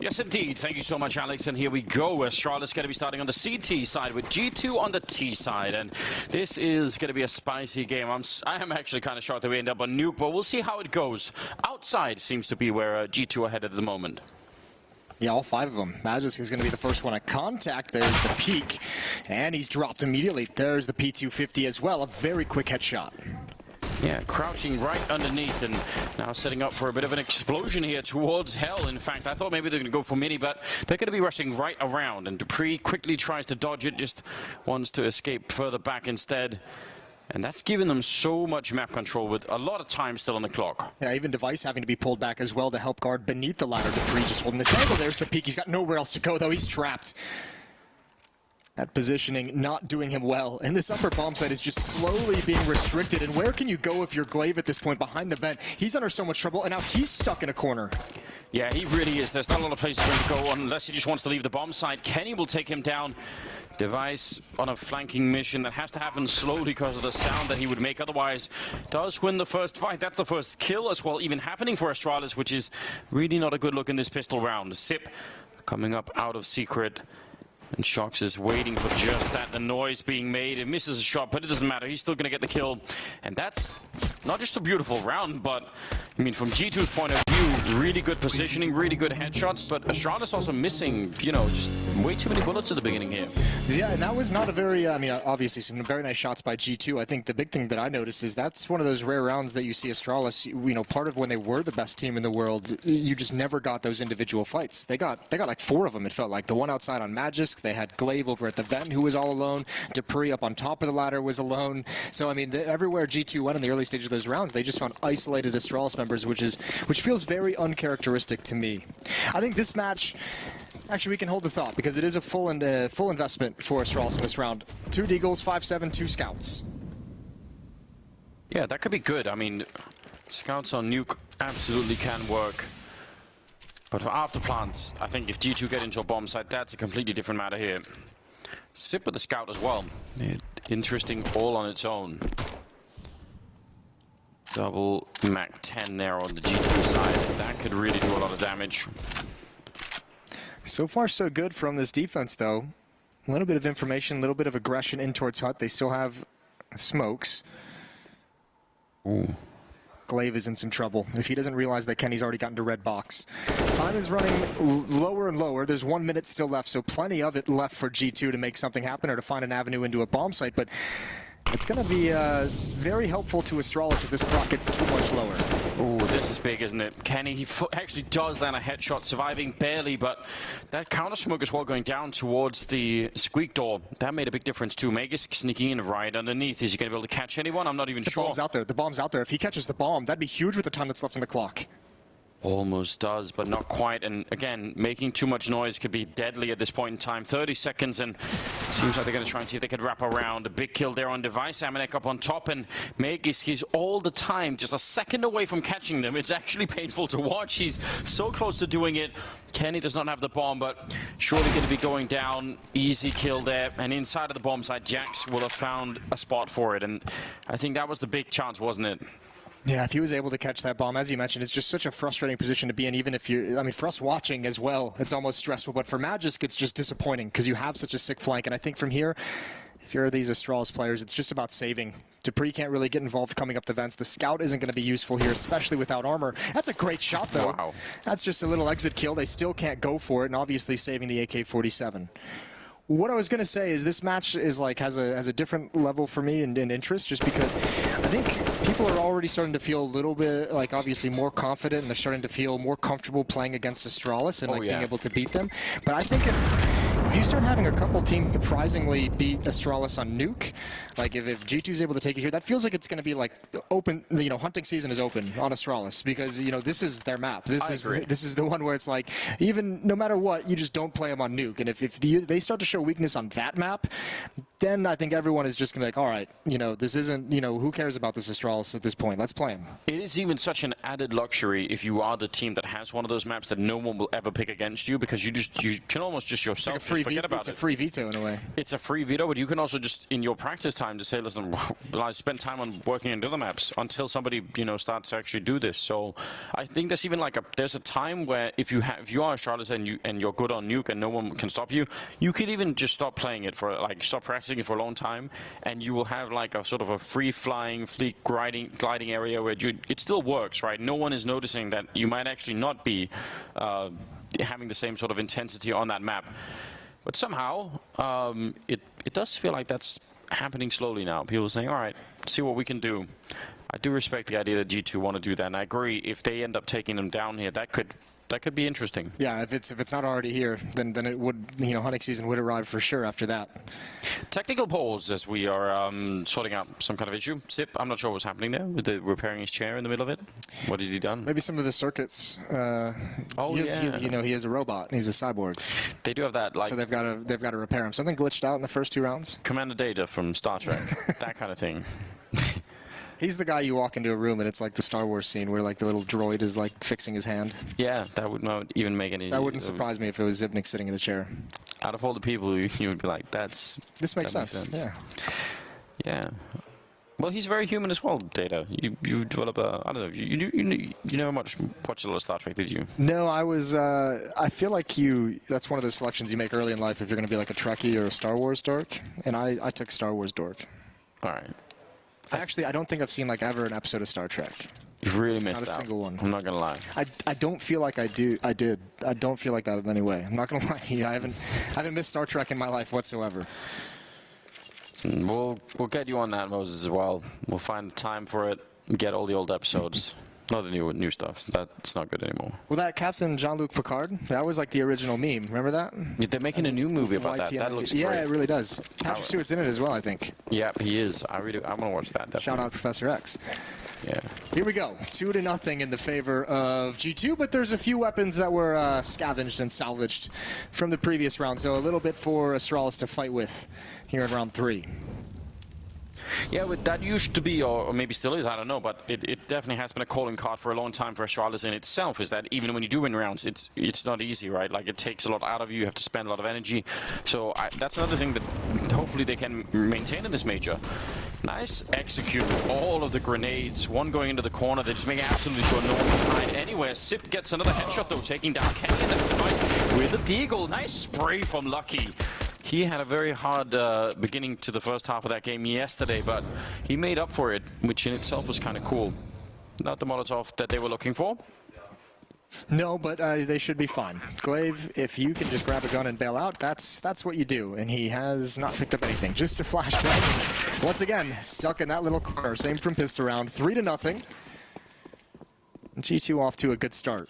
Yes, indeed. Thank you so much, Alex. And here we go. Astralis going to be starting on the CT side with G2 on the T side. And this is going to be a spicy game. I am actually kind of shocked that we end up on Nuke, but we'll see how it goes. Outside seems to be where G2 are headed at the moment. Yeah, all 5 of them. Magisk is going to be the first one at contact. There's the peak, and he's dropped immediately. There's the P250 as well. A very quick headshot. Yeah, crouching right underneath and now setting up for a bit of an explosion here towards Hell. In fact, I thought maybe they're going to go for Mini, but they're going to be rushing right around. And Dupree quickly tries to dodge it, just wants to escape further back instead. And that's given them so much map control with a lot of time still on the clock. Yeah, even Device having to be pulled back as well to help guard beneath the ladder. Dupree just holding this angle. There's the peak. He's got nowhere else to go, though. He's trapped. That positioning not doing him well. And this upper bomb site is just slowly being restricted. And where can you go if you're Glaive at this point behind the vent? He's under so much trouble, and now he's stuck in a corner. Yeah, he really is. There's not a lot of places for him to go unless he just wants to leave the bomb site. Kenny will take him down. Device on a flanking mission that has to happen slowly because of the sound that he would make. Otherwise, does win the first fight. That's the first kill as well, even happening for Astralis, which is really not a good look in this pistol round. Sip coming up out of secret. And Shox is waiting for just that. The noise being made. It misses a shot, but it doesn't matter. He's still going to get the kill. And that's not just a beautiful round, but I mean, from G2's point of view, really good positioning, really good headshots. But Astralis also missing, you know, just way too many bullets at the beginning here. Yeah, and that was not a very, I mean, obviously some very nice shots by G2. I think the big thing that I noticed is that's one of those rare rounds that you see Astralis, you know, part of when they were the best team in the world, you just never got those individual fights. They got like 4 of them, it felt like. The one outside on Magisk, they had Glaive over at the vent who was all alone. Dupree up on top of the ladder was alone. So, I mean, everywhere G2 went in the early stages of those rounds, they just found isolated Astralis members, which feels very uncharacteristic to me. I think this match, actually we can hold the thought because it is a full investment for Astralis in this round. 2 Deagles, 5-7, 2 Scouts. Yeah, that could be good. I mean, Scouts on Nuke absolutely can work. But for afterplants, I think if G2 get into a bomb site, that's a completely different matter here. Sip with the Scout as well. Interesting all on its own. Double Mac 10 there on the G2 side. That could really do a lot of damage. So far so good from this defense though. A little bit of information, a little bit of aggression in towards Hut. They still have smokes. Ooh. Glaive is in some trouble. If he doesn't realize that Kenny's already gotten to red box. Time is running lower and lower. There's 1 minute still left, so plenty of it left for G2 to make something happen or to find an avenue into a bomb site. But it's going to be very helpful to Astralis if this clock gets too much lower. Oh, this is big, isn't it? Kenny, he actually does land a headshot, surviving barely, but that counter smoke as well going down towards the squeak door. That made a big difference too. Magus sneaking in right underneath. Is he going to be able to catch anyone? I'm not even sure. The bomb's out there. The bomb's out there. If he catches the bomb, that'd be huge with the time that's left in the clock. Almost does, but not quite. And again, making too much noise could be deadly at this point in time. 30 seconds, and seems like they're going to try and see if they could wrap around. A big kill there on Device. Amanek up on top, and Magus, he's all the time just a second away from catching them. It's actually painful to watch. He's so close to doing it. Kenny does not have the bomb, but surely going to be going down. Easy kill there. And inside of the bomb site, Jax will have found a spot for it. And I think that was the big chance, wasn't it? Yeah, if he was able to catch that bomb, as you mentioned, it's just such a frustrating position to be in, even if you're, I mean, for us watching as well, it's almost stressful, but for Magisk, it's just disappointing because you have such a sick flank, and I think from here, if you're these Astralis players, it's just about saving. Dupree can't really get involved coming up the vents. The Scout isn't going to be useful here, especially without armor. That's a great shot, though. Wow. That's just a little exit kill. They still can't go for it, and obviously saving the AK-47. What I was going to say is this match is like has a different level for me and interest, just because I think people are already starting to feel a little bit like obviously more confident, and they're starting to feel more comfortable playing against Astralis and being able to beat them. But I think if you start having a couple teams surprisingly beat Astralis on Nuke, like if G2 is able to take it here, that feels like it's going to be like open, you know, hunting season is open on Astralis because, you know, this is their map. This is the one where it's like, even no matter what, you just don't play them on Nuke. And if they start to show weakness on that map, then I think everyone is just going to be like, all right, you know, this isn't, you know, who cares about this Astralis at this point? Let's play him. It is even such an added luxury if you are the team that has one of those maps that no one will ever pick against you, because you can almost just yourself It's like a forget about it. It's a free veto in a way. It's a free veto, but you can also just, in your practice time, to say, listen, well, I spent time on working on other maps until somebody, you know, starts to actually do this. So I think there's even like there's a time where if you are Astralis and you're good on Nuke and no one can stop you, you could even just stop playing it for, like, stop practicing it for a long time, and you will have like a sort of a free-flying, gliding area where it still works, right? No one is noticing that you might actually not be having the same sort of intensity on that map. But somehow, it does feel like that's happening slowly now. People are saying, all right, see what we can do. I do respect the idea that G2 want to do that, and I agree, if they end up taking them down here, that could be interesting. Yeah, if it's not already here, then it would, you know, hunting season would arrive for sure after that. Technical pause as we are sorting out some kind of issue. Zip, I'm not sure what's happening there with repairing his chair in the middle of it. What did he done? Maybe some of the circuits. You know, he is a robot. He's a cyborg. They do have that, like, so they've got to repair him. Something glitched out in the first 2 rounds. Commander Data from Star Trek, that kind of thing. He's the guy you walk into a room and it's like the Star Wars scene where like the little droid is like fixing his hand. Yeah, that would not even make any... That wouldn't surprise me if it was Zipnik sitting in a chair. Out of all the people, you would be like, this makes sense. Yeah. Yeah. Well, he's very human as well, Data. You develop a... I don't know. You never watched a lot of Star Trek, did you? No, I was... I feel like that's one of those selections you make early in life if you're going to be like a Trekkie or a Star Wars dork. And I took Star Wars dork. All right. I don't think I've seen like ever an episode of Star Trek. You've really missed out. Not a single one. I'm not gonna lie. I don't feel like I did. I don't feel like that in any way. I'm not gonna lie. I haven't missed Star Trek in my life whatsoever. We'll get you on that, Moses, as well. We'll find the time for it. Get all the old episodes. Not the new stuff. That's not good anymore. Well, that Captain Jean-Luc Picard, that was like the original meme. Remember that? Yeah, they're making a new movie about that. That looks great. Yeah, it really does. Patrick Stewart's in it as well, I think. Yeah, he is. I want to watch that. Definitely. Shout out Professor X. Yeah. Here we go. 2-0 in the favor of G2, but there's a few weapons that were scavenged and salvaged from the previous round, so a little bit for Astralis to fight with here in round 3. Yeah, but that used to be, or maybe still is, I don't know, but it definitely has been a calling card for a long time for Astralis in itself, is that even when you do win rounds, it's not easy, right? Like, it takes a lot out of you, you have to spend a lot of energy. So that's another thing that hopefully they can maintain in this major. Nice execute with all of the grenades, one going into the corner, they're just making absolutely sure no one can hide anywhere. Sip gets another headshot though, taking down Kenny and the device with the deagle. Nice spray from Lucky. He had a very hard beginning to the first half of that game yesterday, but he made up for it, which in itself was kind of cool. Not the Molotov that they were looking for. No, but they should be fine. Glaive, if you can just grab a gun and bail out, that's what you do. And he has not picked up anything. Just a flashback. Once again, stuck in that little corner. Same from pistol round. 3-0. G2 off to a good start.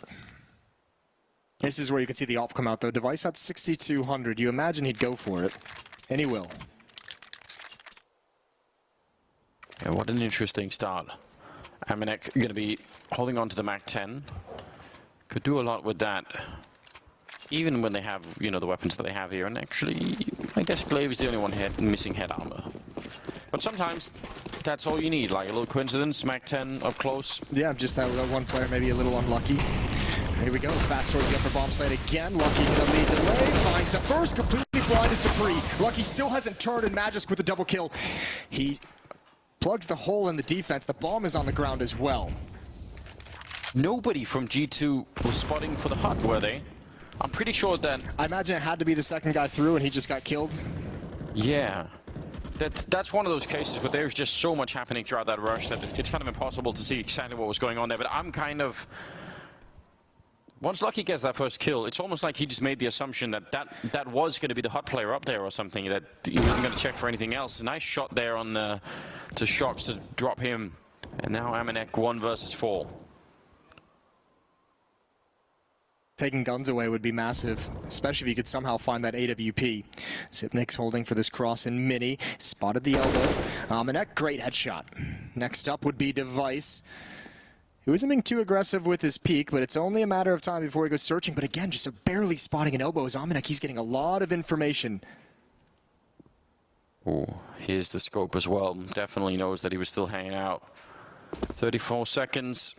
This is where you can see the op come out, though. Device at 6,200. You imagine he'd go for it. And he will. Yeah, what an interesting start. Aminek going to be holding on to the MAC-10. Could do a lot with that. Even when they have, you know, the weapons that they have here. And actually, I guess Glaive is the only one missing head armor. But sometimes that's all you need. Like a little coincidence, MAC-10 up close. Yeah, just that one player maybe a little unlucky. Here we go, fast towards the upper bomb site again. Lucky gonna lead the way, finds the first, completely blind as Dupree. Lucky still hasn't turned, and Magisk with a double kill. He plugs the hole in the defense. The bomb is on the ground as well. Nobody from G2 was spotting for the hut, were they? I'm pretty sure that... I imagine it had to be the second guy through, and he just got killed. Yeah. That's one of those cases where there's just so much happening throughout that rush that it's kind of impossible to see exactly what was going on there. But I'm kind of... Once Lucky gets that first kill, it's almost like he just made the assumption that was going to be the hot player up there or something, that he wasn't going to check for anything else. A nice shot there on to Shocks to drop him. And now Aminek 1 versus 4. Taking guns away would be massive, especially if you could somehow find that AWP. Zipnik's holding for this cross in mini. Spotted the elbow. Aminek, great headshot. Next up would be Device. He wasn't being too aggressive with his peek, but it's only a matter of time before he goes searching. But again, just barely spotting an elbow as Aminek, he's getting a lot of information. Oh, here's the scope as well. Definitely knows that he was still hanging out. 34 seconds.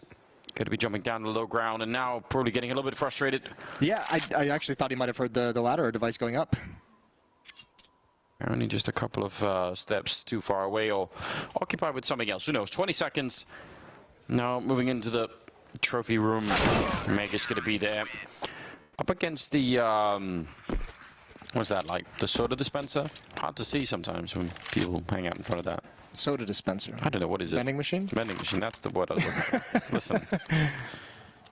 Going to be jumping down to the low ground, and now probably getting a little bit frustrated. Yeah, I actually thought he might have heard the ladder device going up. Only just a couple of steps too far away, or occupied with something else. Who knows? 20 seconds. Now moving into the trophy room. Mega's going to be there. Up against the, what's that, like the soda dispenser? Hard to see sometimes when people hang out in front of that. Soda dispenser. I don't know, what is it? Vending machine? Vending machine, that's the word I was looking for. Listen,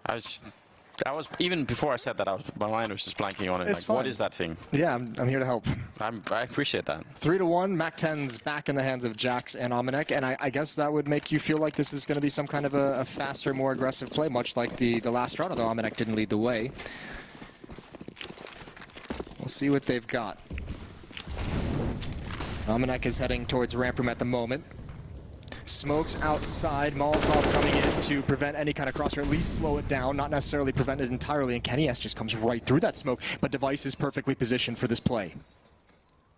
I was, even before I said that, my mind was just blanking on it. It's like, fine. what is that thing? Yeah, I'm here to help. I appreciate that. 3-1, Mac-10's back in the hands of Jax and Omenek, and I guess that would make you feel like this is going to be some kind of a faster, more aggressive play, much like the last round, although Omenek didn't lead the way. We'll see what they've got. Omenek is heading towards ramp room at the moment. Smokes outside, Molotov coming in to prevent any kind of cross, or at least slow it down, not necessarily prevent it entirely, and Kenny S just comes right through that smoke, but Device is perfectly positioned for this play.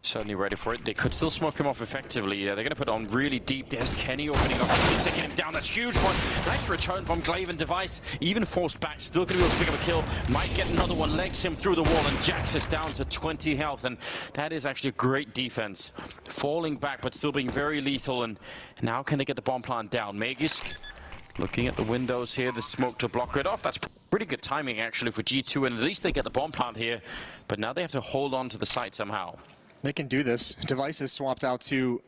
Certainly ready for it. They could still smoke him off effectively. They're going to put on really deep. There's Kenny opening up, taking him down. That's a huge one. Nice return from Glaive and Device. Even forced back, still going to be able to pick up a kill. Might get another one, legs him through the wall, and Jax is down to 20 health. And that is actually a great defense. Falling back, but still being very lethal. And now can they get the bomb plant down? Magisk looking at the windows here, the smoke to block it off. That's pretty good timing, actually, for G2. And at least they get the bomb plant here. But now they have to hold on to the site somehow. They can do this. Device is swapped out to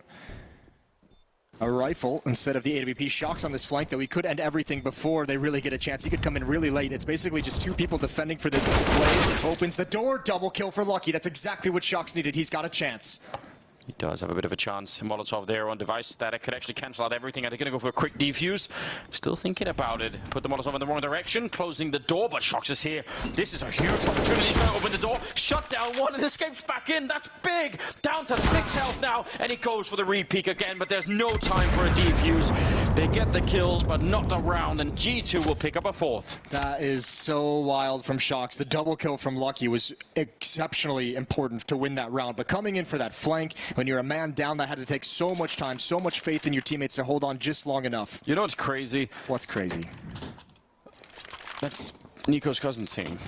a rifle instead of the AWP. Shocks on this flank, though. He could end everything before they really get a chance. He could come in really late. It's basically just two people defending for this play. Opens the door. Double kill for Lucky. That's exactly what Shocks needed. He's got a chance. He does have a bit of a chance. Molotov there on Device. Static could actually cancel out everything. Are they going to go for a quick defuse? Still thinking about it. Put the Molotov in the wrong direction. Closing the door, but Shocks is here. This is a huge opportunity. He's going to open the door. Shut down one and escapes back in. That's big. Down to 6 health now. And he goes for the re-peek again, but there's no time for a defuse. They get the kills, but not the round. And G2 will pick up a 4th. That is so wild from Shocks. The double kill from Lucky was exceptionally important to win that round. But coming in for that flank, when you're a man down, that had to take so much time, so much faith in your teammates to hold on just long enough. You know what's crazy? What's crazy? That's Nico's cousin's team.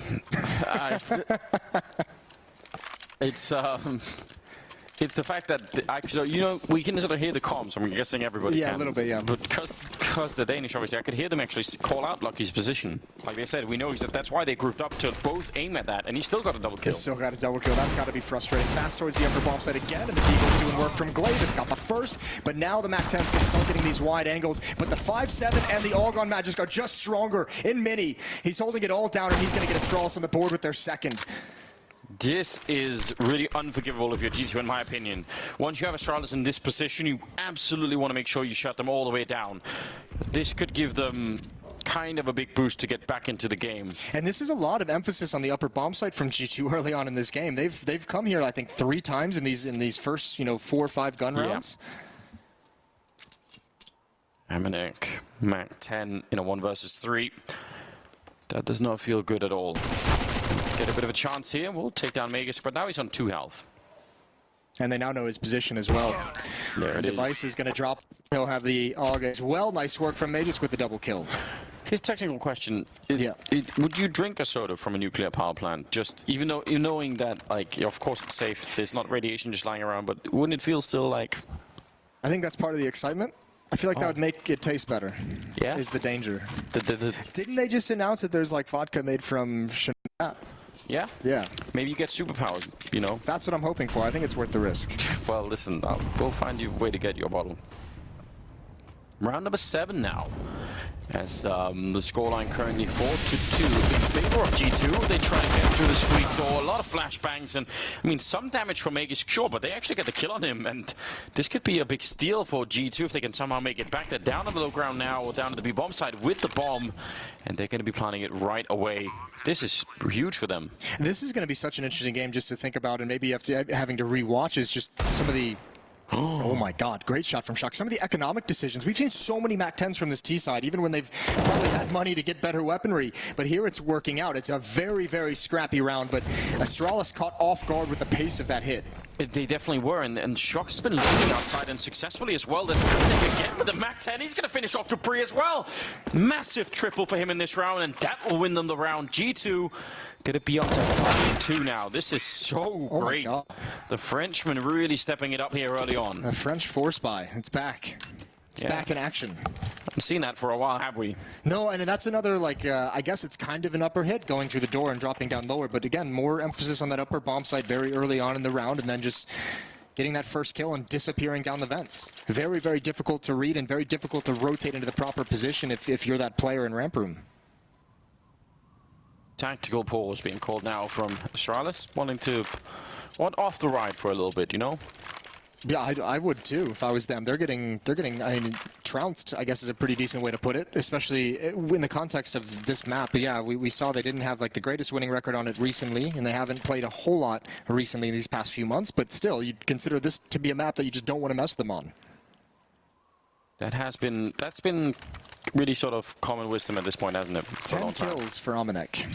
It's the fact that so, you know, we can sort of hear the comms. I'm guessing everybody can. Yeah, a little bit, yeah. But because the Danish, obviously, I could hear them actually call out Lucky's position. Like they said, we know that's why they grouped up to both aim at that, and he still got a double kill. He's still got a double kill. That's got to be frustrating. Fast towards the upper bomb site again, and the Deagle's doing work from Glaive. It's got the first, but now the Mac-10's can start getting these wide angles. But the 5-7 and the All-Gone Magic are just stronger in mini. He's holding it all down, and he's going to get Astralis on the board with their second. This is really unforgivable if you're G2, in my opinion. Once you have Astralis in this position, you absolutely want to make sure you shut them all the way down. This could give them kind of a big boost to get back into the game. And this is a lot of emphasis on the upper bomb site from G2 early on in this game. They've come here, I think, 3 times in these first 4 or 5 gun rounds. Omenek, Mac-10 in a 1 versus 3. That does not feel good at all. Get a bit of a chance here. We'll take down Magisk, but now he's on 2 health. And they now know his position as well. There it is. Device is going to drop. He'll have the AUG as well. Nice work from Magisk with the double kill. His technical question, Yeah. Would you drink a soda from a nuclear power plant? Just even though knowing that, like, of course it's safe, there's not radiation just lying around, but wouldn't it feel still like... I think that's part of the excitement. I feel like that would make it taste better. Yeah? Is the danger. Didn't they just announce that there's like vodka made from Chanel? Yeah? Yeah. Maybe you get superpowers, you know? That's what I'm hoping for. I think it's worth the risk. Well, listen, we'll find you a way to get your bottle. Round number 7 now. As the scoreline currently 4-2 in favor of G2. They try to get through the squeak door. A lot of flashbangs and, I mean, some damage from Magisk, sure, but they actually get the kill on him. And this could be a big steal for G2 if they can somehow make it back. They're down on the low ground now, or down to the B-bomb side with the bomb. And they're going to be planning it right away. This is huge for them. This is going to be such an interesting game just to think about, and maybe having to rewatch is just some of the... Oh my God, great shot from Shock. Some of the economic decisions. We've seen so many MAC-10s from this T side, even when they've probably had money to get better weaponry. But here it's working out. It's a very, very scrappy round, but Astralis caught off guard with the pace of that hit. They definitely were, and Shock's been looking outside and successfully as well. There's nothing again with the Mac-10. He's going to finish off Dupree as well. Massive triple for him in this round, and that will win them the round. G2 going to be up to 5-2 now. This is so great. The Frenchman really stepping it up here early on. The French force buy. It's back. It's back in action. Haven't seen that for a while, have we? No, and that's another, like, I guess it's kind of an upper hit going through the door and dropping down lower. But again, more emphasis on that upper bomb site very early on in the round, and then just getting that first kill and disappearing down the vents. Very, very difficult to read and very difficult to rotate into the proper position if you're that player in ramp room. Tactical pause being called now from Astralis, wanting to want off the ride for a little bit, you know? Yeah, I would too if I was them. They're getting, I mean, trounced, I guess is a pretty decent way to put it, especially in the context of this map. But yeah, we saw they didn't have like the greatest winning record on it recently, and they haven't played a whole lot recently in these past few months, but still, you'd consider this to be a map that you just don't want to mess them on. That's been really sort of common wisdom at this point, hasn't it? 10 kills for Omenek.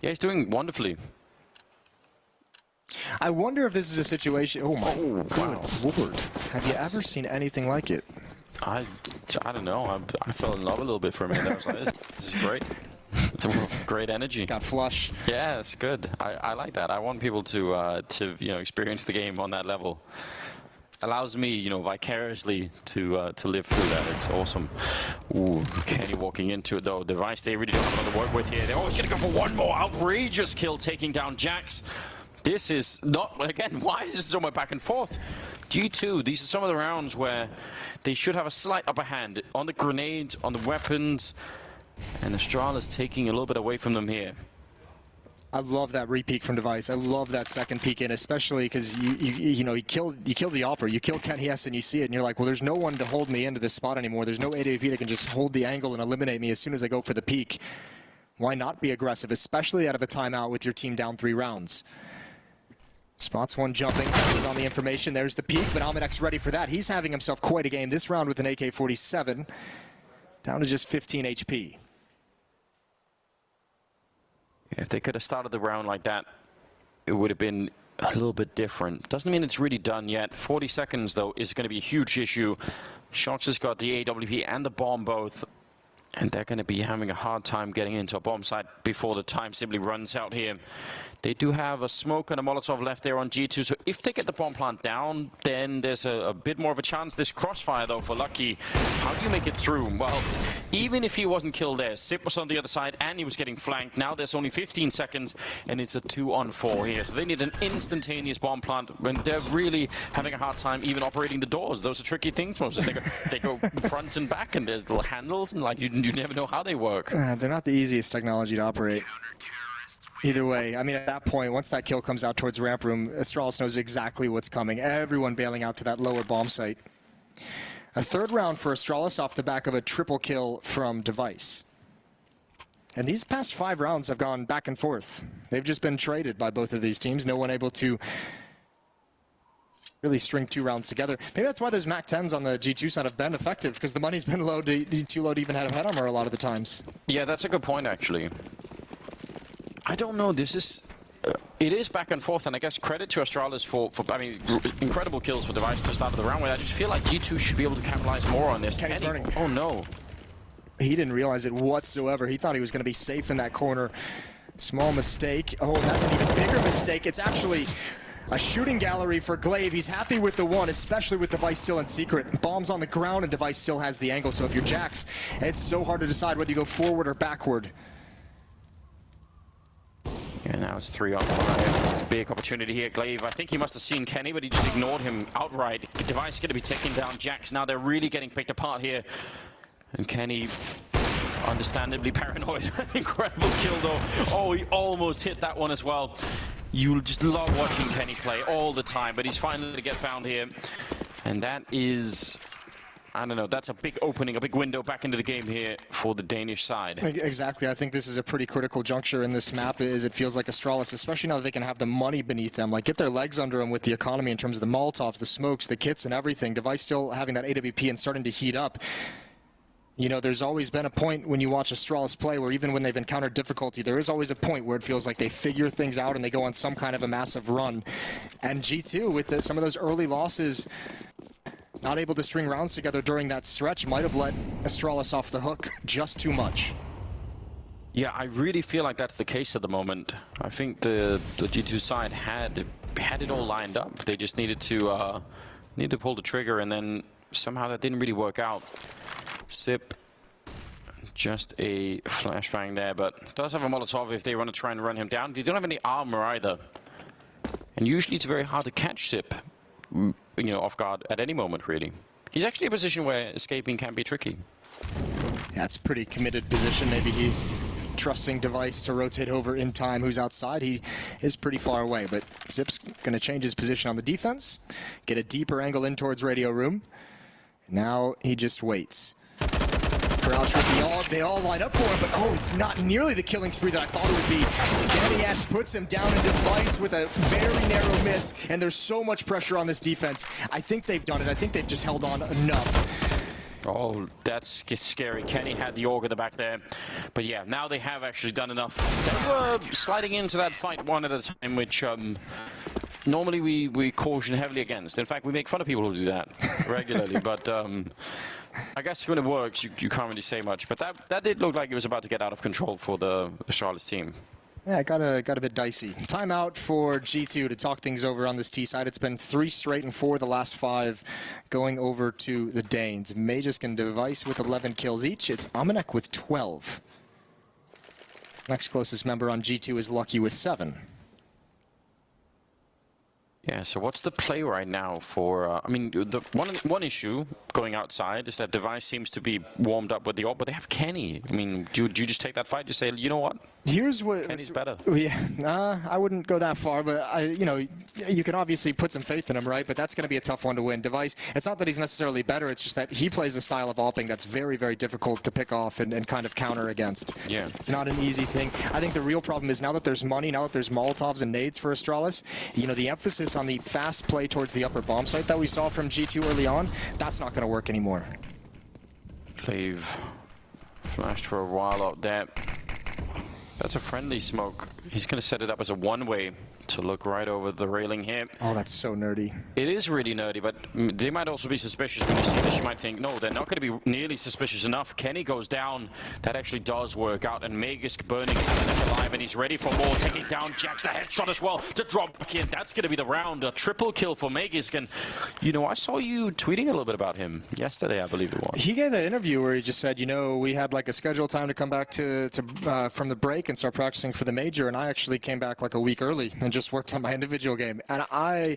Yeah, he's doing wonderfully. I wonder if this is a situation. Oh my good lord! Have you ever seen anything like it? I don't know. I fell in love a little bit for a minute. I was like, this is great. It's great energy. Got flush. Yeah, it's good. I like that. I want people to experience the game on that level. Allows me, vicariously to live through that. It's awesome. Ooh, Kenny walking into it though. Device they really don't have another to work with here. They're always gonna go for one more outrageous kill, taking down Jax. This is not, again, why is this so much back and forth? G2, these are some of the rounds where they should have a slight upper hand on the grenades, on the weapons, and Astralis taking a little bit away from them here. I love that re-peek from Device. I love that second peek in, especially because you kill the Opera, you kill Ken Hiess, and you see it, and you're like, well, there's no one to hold me into this spot anymore. There's no AWP that can just hold the angle and eliminate me as soon as I go for the peek. Why not be aggressive, especially out of a timeout with your team down 3 rounds? Spots one jumping, passes on the information. There's the peek, but Almanek's ready for that. He's having himself quite a game this round with an AK-47, down to just 15 HP. If they could have started the round like that, it would have been a little bit different. Doesn't mean it's really done yet. 40 seconds, though, is going to be a huge issue. Shox has got the AWP and the bomb both, and they're going to be having a hard time getting into a bomb site before the time simply runs out here. They do have a smoke and a Molotov left there on G2, so if they get the bomb plant down, then there's a bit more of a chance. This crossfire, though, for Lucky, how do you make it through? Well, even if he wasn't killed there, Sip was on the other side, and he was getting flanked. Now there's only 15 seconds, and it's a 2-on-4 here. So they need an instantaneous bomb plant when they're really having a hard time even operating the doors. Those are tricky things. They go front and back, and there's little handles, and like you never know how they work. They're not the easiest technology to operate. Either way, I mean, at that point, once that kill comes out towards ramp room, Astralis knows exactly what's coming. Everyone bailing out to that lower bomb site. A third round for Astralis off the back of a triple kill from Device. And these past 5 rounds have gone back and forth. They've just been traded by both of these teams. No one able to really string 2 rounds together. Maybe that's why those Mac-10s on the G2 side have been effective, because the money's been low, too low to even have head armor a lot of the times. Yeah, that's a good point, actually. I don't know, this is... it is back and forth, and I guess credit to Astralis for I mean, incredible kills for Device to the start of the round, where I just feel like G2 should be able to capitalize more on this. Kenny's burning. Oh no. He didn't realize it whatsoever. He thought he was going to be safe in that corner. Small mistake. Oh, that's an even bigger mistake. It's actually a shooting gallery for Glaive. He's happy with the one, especially with Device still in secret. Bombs on the ground, and Device still has the angle, so if you're Jax, it's so hard to decide whether you go forward or backward. Yeah, now it's 3-on-5. Big opportunity here. Glaive, I think he must have seen Kenny, but he just ignored him outright. Device going to be taking down Jax. Now they're really getting picked apart here. And Kenny, understandably paranoid. Incredible kill, though. Oh, he almost hit that one as well. You just love watching Kenny play all the time, but he's finally going to get found here. And that is... I don't know, that's a big opening, a big window back into the game here for the Danish side. Exactly, I think this is a pretty critical juncture in this map, as it feels like Astralis, especially now that they can have the money beneath them, like get their legs under them with the economy in terms of the Molotovs, the smokes, the kits and everything. Device still having that AWP and starting to heat up. You know, there's always been a point when you watch Astralis play where even when they've encountered difficulty, there is always a point where it feels like they figure things out and they go on some kind of a massive run. And G2, with some of those early losses, not able to string rounds together during that stretch, might have let Astralis off the hook just too much. Yeah, I really feel like that's the case at the moment. I think the G2 side had it all lined up. They just needed to pull the trigger, and then somehow that didn't really work out. Sip, just a flashbang there, but does have a Molotov if they want to try and run him down. They don't have any armor either. And usually it's very hard to catch Sip, you know, off guard at any moment, really. He's actually in a position where escaping can be tricky. Yeah, it's a pretty committed position. Maybe he's trusting Device to rotate over in time. Who's outside? He is pretty far away, but Zip's going to change his position on the defense, get a deeper angle in towards Radio Room. Now he just waits. Crouch with they all line up for him, but oh, it's not nearly the killing spree that I thought it would be. Danny S puts him down in Device with a very narrow miss, and there's so much pressure on this defense. I think they've done it. I think they've just held on enough. Oh, that's scary. Kenny had the org at the back there. But yeah, now they have actually done enough. They were sliding into that fight one at a time, which normally we caution heavily against. In fact, we make fun of people who do that regularly. But I guess when it works, you can't really say much. But that did look like it was about to get out of control for the Astralis team. Yeah, it got a bit dicey. Timeout for G2 to talk things over on this T side. It's been 3 straight and 4 the last 5 going over to the Danes. Magus can Device with 11 kills each. It's Amanek with 12. Next closest member on G2 is Lucky with 7. Yeah, so what's the play right now for... I mean, the one issue going outside is that Device seems to be warmed up with the AWP, but they have Kenny. I mean, do you just take that fight? You say, you know what? Here's what Kenny's better. Yeah, I wouldn't go that far, but you know, you can obviously put some faith in him, right? But that's going to be a tough one to win. Device, it's not that he's necessarily better, it's just that he plays a style of AWPing that's very, very difficult to pick off and kind of counter against. Yeah. It's not an easy thing. I think the real problem is now that there's money, now that there's Molotovs and nades for Astralis, you know, the emphasis on the fast play towards the upper bomb site that we saw from G2 early on, that's not going to work anymore. Clave flashed for a while out there. That's a friendly smoke. He's going to set it up as a one-way to look right over the railing here. Oh, that's so nerdy. It is really nerdy, but they might also be suspicious when you see this. You might think, no, they're not going to be nearly suspicious enough. Kenny goes down. That actually does work out. And Magus burning Amanek alive, and he's ready for more. Taking down Jax, the headshot as well to drop back in. That's going to be the round. A triple kill for Magus. And, you know, I saw you tweeting a little bit about him yesterday, I believe it was. He gave an interview where he just said, you know, we had like a scheduled time to come back to from the break and start practicing for the major, and I actually came back like a week early and just worked on my individual game. And I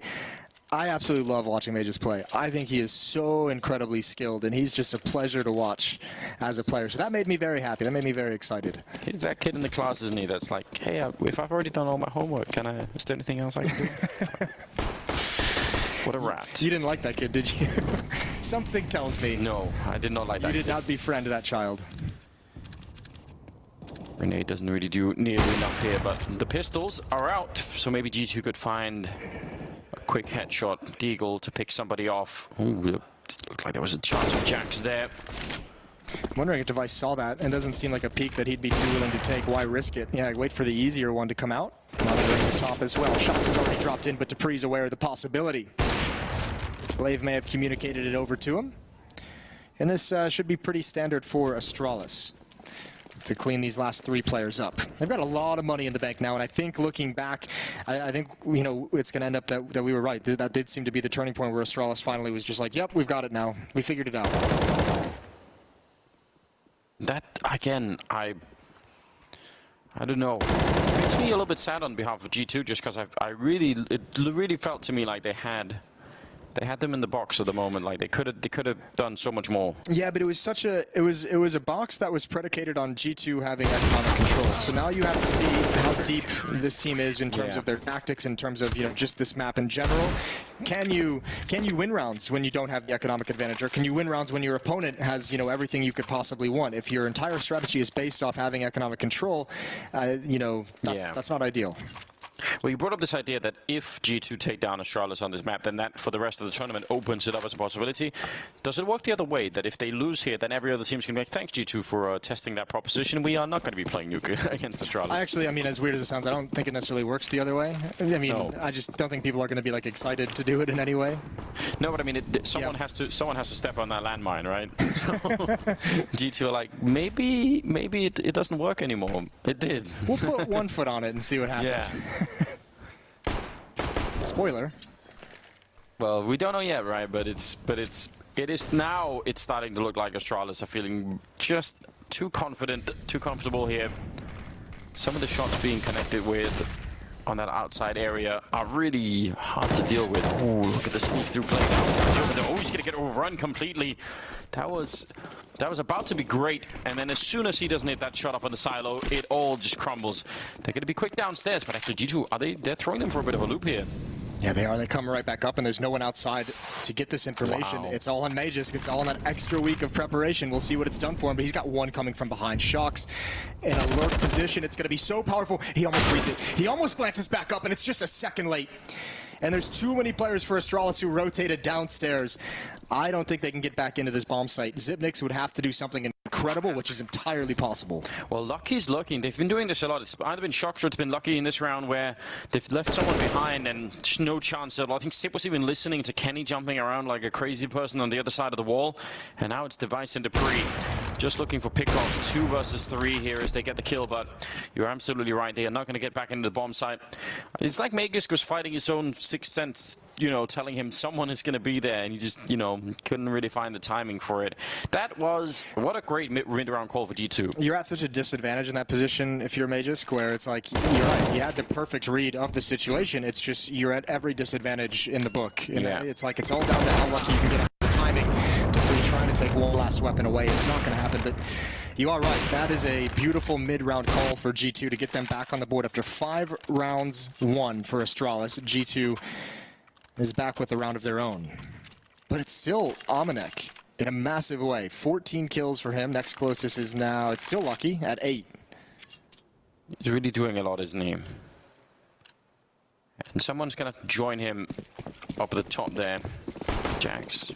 absolutely love watching Magus play. I think he is so incredibly skilled, and he's just a pleasure to watch as a player. So that made me very happy. That made me very excited. He's that kid in the class, isn't he? That's like, hey, if I've already done all my homework, is there anything else I can do? What a rat. You didn't like that kid, did you? Something tells me. No, I did not like that You did kid. not befriend that child. Renee doesn't really do nearly enough here, but the pistols are out, so maybe G2 could find a quick headshot. Deagle to pick somebody off. Ooh, it looked like there was a chance for Jax there. I'm wondering if Device saw that, and doesn't seem like a peek that he'd be too willing to take. Why risk it? Yeah, wait for the easier one to come out. Monitoring the top as well. Shots has already dropped in, but Dupree's aware of the possibility. Glaive may have communicated it over to him. And this should be pretty standard for Astralis to clean these last 3 players up. They've got a lot of money in the bank now, and I think looking back, I think, you know, it's going to end up that we were right. That did seem to be the turning point where Astralis finally was just like, yep, we've got it now. We figured it out. That, again, I don't know. It makes me a little bit sad on behalf of G2, just because it really felt to me like they had them in the box at the moment. Like they could have done so much more. Yeah, but it was such a it was a box that was predicated on G2 having economic control. So now you have to see how deep this team is in terms of their tactics, in terms of, you know, just this map in general. Can you win rounds when you don't have the economic advantage, or can you win rounds when your opponent has, you know, everything you could possibly want? If your entire strategy is based off having economic control, you know, that's not ideal. Well, you brought up this idea that if G2 take down Astralis on this map, then that for the rest of the tournament opens it up as a possibility. Does it work the other way, that if they lose here, then every other team's going to be like, thanks G2 for testing that proposition. We are not going to be playing Nuke against Astralis. I mean, as weird as it sounds, I don't think it necessarily works the other way. I mean, No. I just don't think people are going to be like excited to do it in any way. No, but I mean, someone has to step on that landmine, right? So G2 are like, maybe it doesn't work anymore. It did. We'll put one foot on it and see what happens. Yeah. Spoiler. Well, we don't know yet, right? But it is now. It's starting to look like Astralis are feeling just too confident, too comfortable here. Some of the shots being connected with on that outside area are really hard to deal with. Ooh, look at the sneak through play now. Oh, he's gonna get overrun completely. That was about to be great, and then as soon as he doesn't hit that shot up on the silo, it all just crumbles. They're gonna be quick downstairs, but actually G2 they're throwing them for a bit of a loop here. Yeah, they are. They come right back up, and there's no one outside to get this information. Wow. It's all on Magisk. It's all on that extra week of preparation. We'll see what it's done for him, but he's got one coming from behind. Shocks in a lurk position. It's going to be so powerful. He almost reads it. He almost glances back up, and it's just a second late. And there's too many players for Astralis who rotated downstairs. I don't think they can get back into this bomb site. Zipnix would have to do something incredible, which is entirely possible. Well, Lucky's lucky. They've been doing this a lot. It's either been Shocks or it's been Lucky in this round where they've left someone behind and just no chance at all. I think Sip was even listening to Kenny jumping around like a crazy person on the other side of the wall. And now it's Device and Dupree just looking for pickoffs. 2 versus 3 here as they get the kill, but you're absolutely right. They are not going to get back into the bomb site. It's like Magisk was fighting his own sixth sense, telling him someone is going to be there, and he just, couldn't really find the timing for it. What a great mid-round call for G2. You're at such a disadvantage in that position if you're Magisk, where it's like, you're right, you had the perfect read of the situation. It's just, you're at every disadvantage in the book. And it's like, it's all down to how lucky you can get the timing to trying to take one last weapon away. It's not going to happen, but you are right. That is a beautiful mid-round call for G2 to get them back on the board after 5 rounds won for Astralis. G2 is back with a round of their own. But it's still Amanek in a massive way. 14 kills for him. Next closest is now, it's still Lucky at 8. He's really doing a lot, isn't he? And someone's going to join him up at the top there. Jax.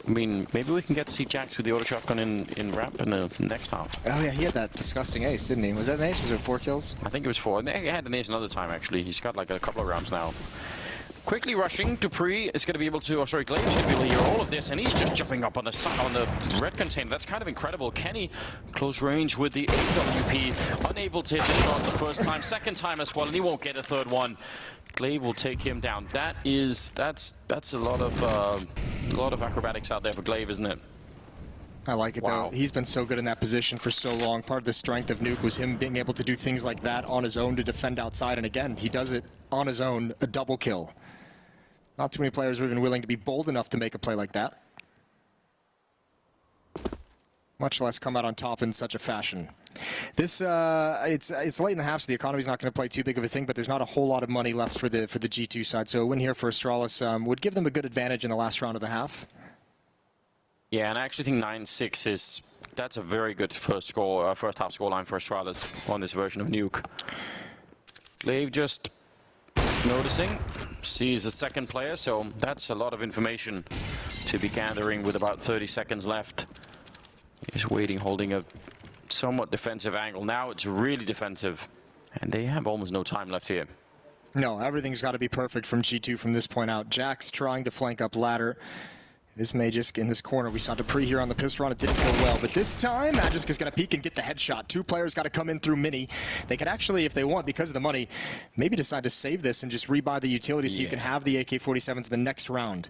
I mean, maybe we can get to see Jax with the auto shotgun in ramp in the next half. Oh yeah, he had that disgusting ace, didn't he? Was that an ace? Was it 4 kills? I think it was 4. He had an ace another time, actually. He's got like a couple of rounds now. Quickly rushing, Dupree is going to be able to, Glaive is going to be able to hear all of this, and he's just jumping up on the red container. That's kind of incredible. Kenny, close range with the AWP, unable to hit the shot the first time, second time as well, and he won't get a third one. Glaive will take him down. That's a lot of acrobatics out there for Glaive, isn't it? I like it, though. He's been so good in that position for so long. Part of the strength of Nuke was him being able to do things like that on his own to defend outside, and again, he does it on his own, a double kill. Not too many players are even willing to be bold enough to make a play like that. Much less come out on top in such a fashion. This, it's late in the half, so the economy's not going to play too big of a thing, but there's not a whole lot of money left for the G2 side. So a win here for Astralis would give them a good advantage in the last round of the half. Yeah, and I actually think 9-6 that's a very good first half scoreline for Astralis on this version of Nuke. Glaive just noticing, sees the second player, so that's a lot of information to be gathering with about 30 seconds left. He's waiting, holding a somewhat defensive angle. Now it's really defensive, and they have almost no time left here. No, everything's got to be perfect from G2 from this point out. Jax trying to flank up ladder. This Magisk in this corner. We saw Dupree here on the pistol run. It didn't go well, but this time Magisk is going to peek and get the headshot. 2 players got to come in through mini. They could actually, if they want, because of the money, maybe decide to save this and just rebuy the utility so you can have the AK-47s in the next round.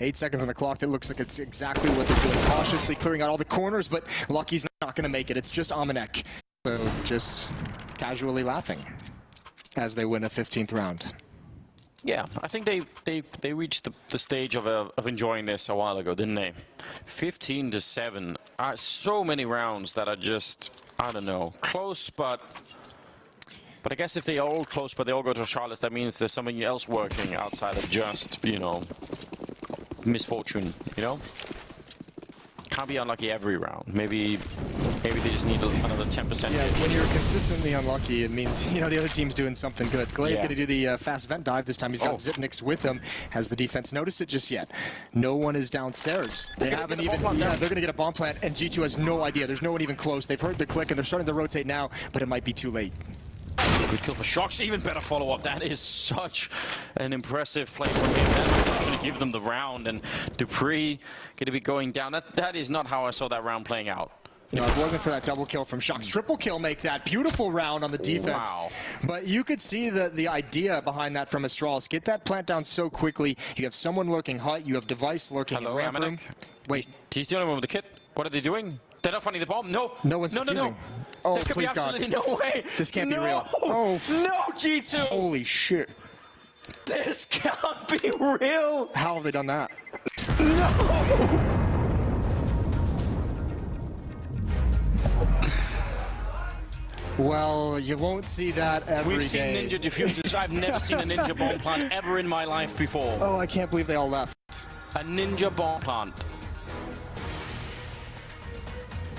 8 seconds on the clock. That looks like it's exactly what they're doing. Cautiously clearing out all the corners, but Lucky's not going to make it. It's just Amanek. So just casually laughing as they win a 15th round. Yeah, I think they reached the stage of enjoying this a while ago, didn't they? 15-7. So many rounds that are just, I don't know, close, but I guess if they are all close, but they all go to Astralis, that means there's something else working outside of just, misfortune, Can't be unlucky every round. Maybe Maybe they just need another 10%. Yeah, when you're consistently unlucky, it means, the other team's doing something good. Glaive going to do the fast vent dive. This time he's got Zipnix with him. Has the defense noticed it just yet? No one is downstairs. They haven't even... Yeah, they're going to get a bomb plant, and G2 has no idea. There's no one even close. They've heard the click, and they're starting to rotate now, but it might be too late. Good kill for Shox. Even better follow-up. That is such an impressive play from him. That's actually give them the round, and Dupree going to be going down. That is not how I saw that round playing out. No, it wasn't for that double kill from Shox. Triple kill make that beautiful round on the defense. Wow. But you could see the idea behind that from Astralis. Get that plant down so quickly. You have someone lurking hut. You have Device lurking in ramp room. Wait. He's the only one with the kit. What are they doing? They're not finding the bomb. No. No one's defusing. No. Oh, there could please be absolutely God. no way. This can't be real. Oh. No, G2. Holy shit. This can't be real. How have they done that? No. Well, you won't see that every day. We've seen ninja diffusers. I've never seen a ninja bomb plant ever in my life before. Oh, I can't believe they all left. A ninja bomb plant.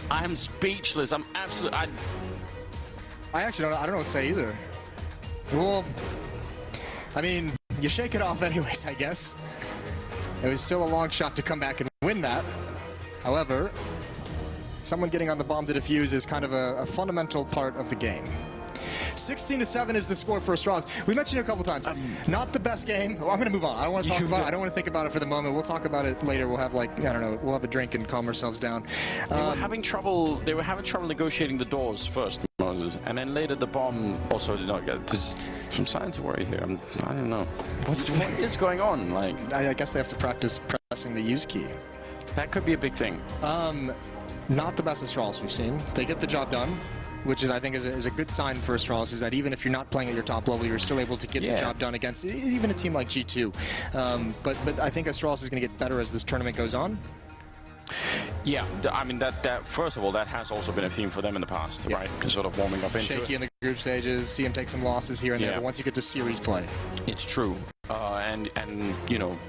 I am speechless. I'm absolutely... I actually don't know what to say either. Well, I mean, you shake it off anyways, I guess. It was still a long shot to come back and win that. However, someone getting on the bomb to defuse is kind of a fundamental part of the game. 16-7 is the score for Astralis. We mentioned it a couple times. Not the best game. Well, I'm going to move on. I don't want to talk about it. I don't want to think about it for the moment. We'll talk about it later. We'll have we'll have a drink and calm ourselves down. They were having trouble negotiating the doors first, Moses, and then later the bomb also did not get. There's some signs of worry here. I don't know. What is going on? I guess they have to practice pressing the use key. That could be a big thing. Not the best Astralis we've seen. They get the job done, which I think is a good sign for Astralis, is that even if you're not playing at your top level, you're still able to get the job done against even a team like G2. But I think Astralis is going to get better as this tournament goes on. Yeah, I mean, that first of all, that has also been a theme for them in the past, right? Sort of warming up into Shaky in the group stages, see him take some losses here and there, but once you get to series play. It's true. And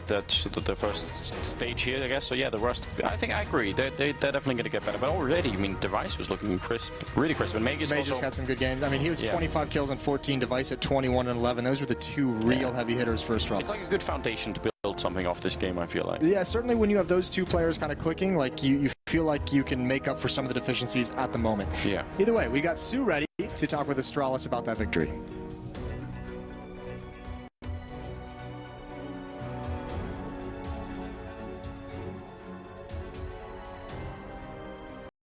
that's the first stage here, I guess. So yeah, the rest, I think I agree. They're definitely going to get better. But already, I mean, Device was looking crisp, really crisp. And Magus just had some good games. I mean, he was 25 kills and 14, Device at 21 and 11. Those were the two real heavy hitters for Astralis. It's like a good foundation to build something off this game, I feel like. Yeah, certainly when you have those two players kind of clicking, like you feel like you can make up for some of the deficiencies at the moment. Yeah. Either way, we got Sue ready to talk with Astralis about that victory.